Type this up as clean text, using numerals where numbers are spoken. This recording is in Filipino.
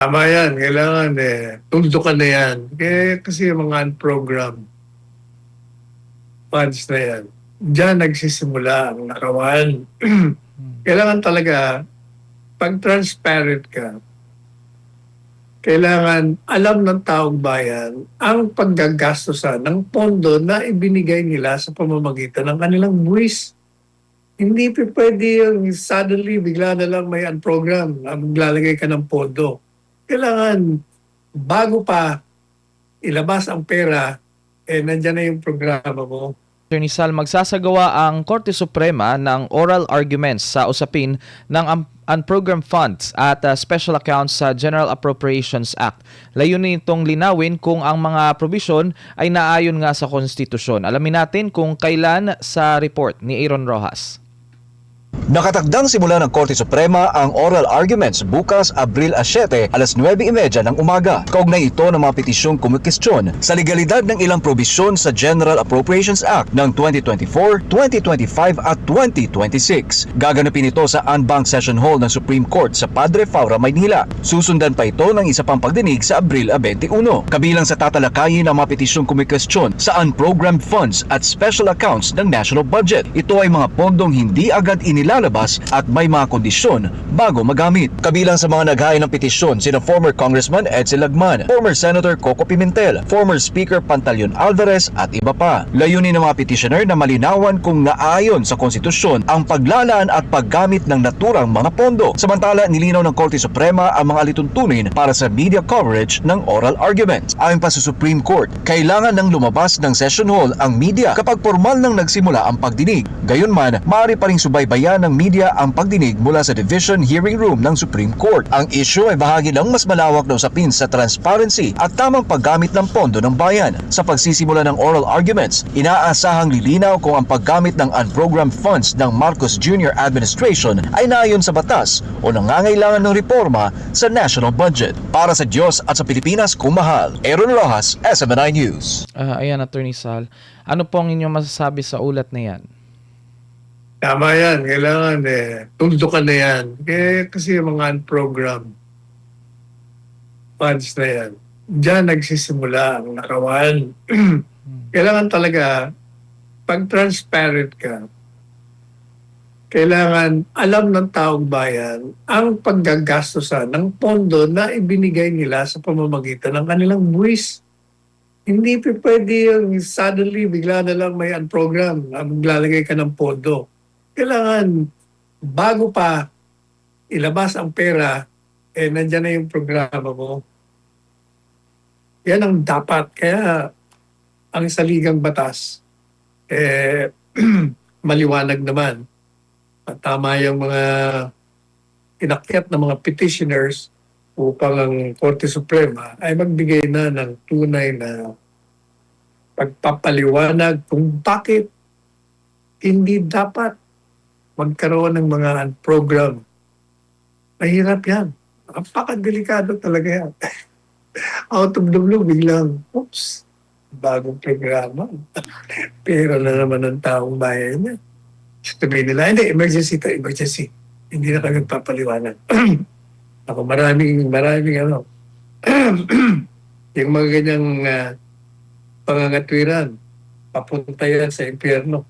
Tama yan, kailangan tuldukan na yan. Kasi yung mga unprogrammed funds na yan, diyan nagsisimula ang nakawan. Kailangan talaga, pag transparent ka, kailangan alam ng taong bayan ang paggagastosan ng pondo na ibinigay nila sa pamamagitan ng kanilang buwis. Hindi pwede yung suddenly bigla na lang may unprogram na maglalagay ka ng pondo. Kailangan bago pa ilabas ang pera, nandyan na yung programa mo. Attorney Sal, magsasagawa ang Korte Suprema ng oral arguments sa usapin ng unprogrammed funds at special accounts sa General Appropriations Act. Layunin itong linawin kung ang mga probisyon ay naayon nga sa konstitusyon. Alamin natin kung kailan sa report ni Aaron Rojas. Nakatakdang simula ng Korte Suprema ang oral arguments bukas, Abril 7, alas 9:30 ng umaga. Kaugnay ito ng mga petisyong kumikestyon sa legalidad ng ilang probisyon sa General Appropriations Act ng 2024, 2025 at 2026. Gaganapin ito sa Anbank Session Hall ng Supreme Court sa Padre Faura, Maynila. Susundan pa ito ng isa pang pagdinig sa Abril 21. Kabilang sa tatalakayin ng mga petisyong kumikestyon sa unprogrammed funds at special accounts ng national budget. Ito ay mga pondong hindi agad inilalabas at may mga kondisyon bago magamit. Kabilang sa mga naghain ng petisyon sina former Congressman Edsel Lagman, former Senator Coco Pimentel, former Speaker Pantaleon Alvarez at iba pa. Layunin ng mga petitioner na malinawan kung naayon sa konstitusyon ang paglalaan at paggamit ng naturang mga pondo. Samantala, nilinaw ng Korte Suprema ang mga alituntunin para sa media coverage ng oral arguments. Ayon pa sa Supreme Court, kailangan nang lumabas ng session hall ang media kapag formal nang nagsimula ang pagdinig. Gayunman, maaari pa ring subaybayan ng media ang pagdinig mula sa Division Hearing Room ng Supreme Court. Ang issue ay bahagi ng mas malawak na usapin sa transparency at tamang paggamit ng pondo ng bayan. Sa pagsisimula ng oral arguments, inaasahang lilinaw kung ang paggamit ng unprogrammed funds ng Marcos Jr. Administration ay naayon sa batas o nangangailangan ng reforma sa national budget. Para sa Diyos at sa Pilipinas, kumahal. Aaron Rojas, SMNI News. Ayan, Attorney Sal. Ano po ang inyong masasabi sa ulat na yan? Tama yan, kailangan tuldukan na yan. Kasi yung mga unprogrammed funds na yan, diyan nagsisimula ang nakawan. Kailangan talaga, pag transparent ka, kailangan alam ng taong bayan ang paggagastosan ng pondo na ibinigay nila sa pamamagitan ng kanilang buwis. Hindi pwede yung suddenly bigla na lang may unprogram na maglalagay ka ng pondo. Kailangan bago pa ilabas ang pera, nandyan na yung programa mo. Yan ang dapat. Kaya ang saligang batas, maliwanag naman. At tama yung mga inakyat na mga petitioners upang ang Korte Suprema ay magbigay na ng tunay na pagpapaliwanag kung bakit hindi dapat magkaroon ng mga unprogrammed. Mahirap yan. Napakadelikado talaga yan. Out of the blue, biglang, oops, bagong programa. Pero na naman ang taong bayan niya. Sabihin nila, hindi, emergency to, emergency. Hindi na kami papaliwanag. Ako, maraming ano, yung mga ganyang pangangatwiran, papunta yan sa impyerno.